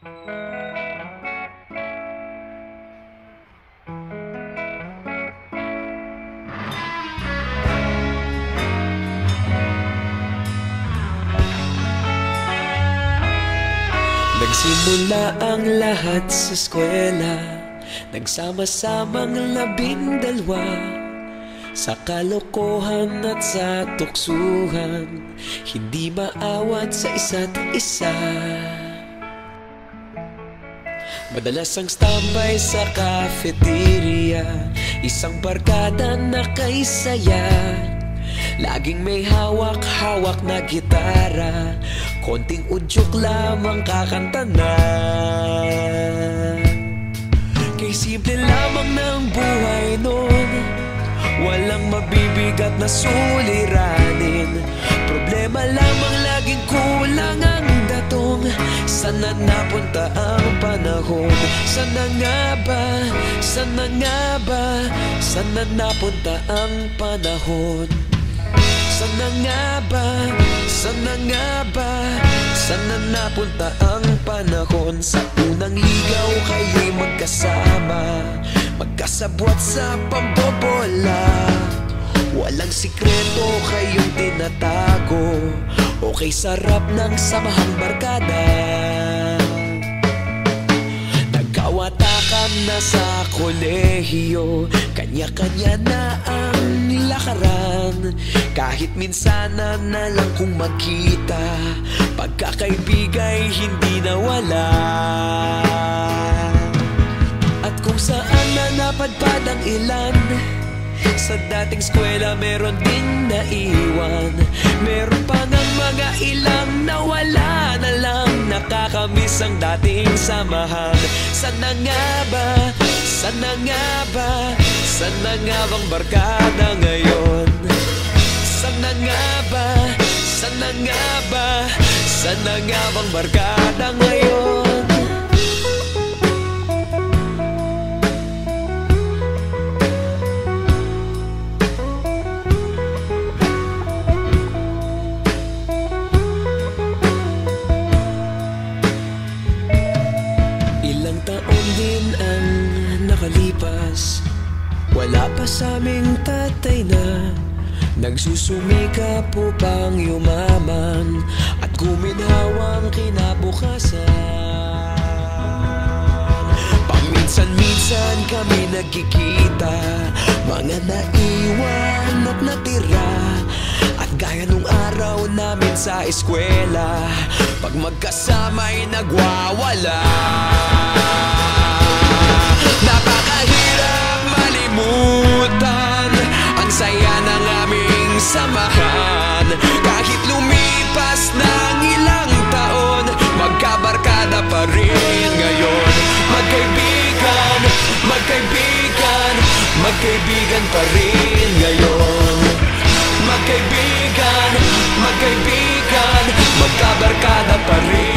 Nagsimula ang lahat sa eskwela, nagsama-samang 12 sa kalokohan at sa tuksuhan, hindi maawat sa isa't isa. Madalas ang standby sa cafeteria, isang barkada na kay saya. Laging may hawak-hawak na gitara, konting udyok lamang kakanta na. Kay simple lamang ng buhay nun, walang mabibigat na suliranin. Problema lamang laging kulang ang datong. Sana napunta ang panahon? Sana nga ba? Sana nga ba? Sana napunta ang panahon? Sana nga ba? Sana nga ba? Sana napunta ang panahon? Sa unang ligaw kayo'y magkasama, magkasabwat sa pambobola. Walang sikreto kayong tinatago, okay sarap ng samahang barkada. Nagkawatakan na sa kolehiyo, kanya-kanya na ang lakaran. Kahit minsan na lang kung magkita, pagkakaibigay hindi nawala. At kung saan na napadpad ang ilan, sa dating eskwela meron ding naiwan. Meron pa ng mga ilang nawala na lang, nakakamiss ang dating samahan. Sana nga ba? Sana nga ba? Sana nga bang barkada ngayon? Sana nga ba? Sana nga ba? Sana nga bang barkada ngayon? Ilang taon din ang nakalipas, wala pa sa aming tatay na nagsusumikap upang yumaman at guminhawang kinabukasan. Paminsan-minsan kami nagkikita, mga naiwan at natira. At gaya nung araw namin sa eskwela, pag magkasama'y nagwawala. Napakahirap malimutan ang saya ng aming samahan. Kahit lumipas ng ilang taon, magkabarkada pa rin ngayon. Magkaibigan, magkaibigan, magkaibigan pa rin ngayon. Magkaibigan, magkaibigan, magkabarkada pa rin.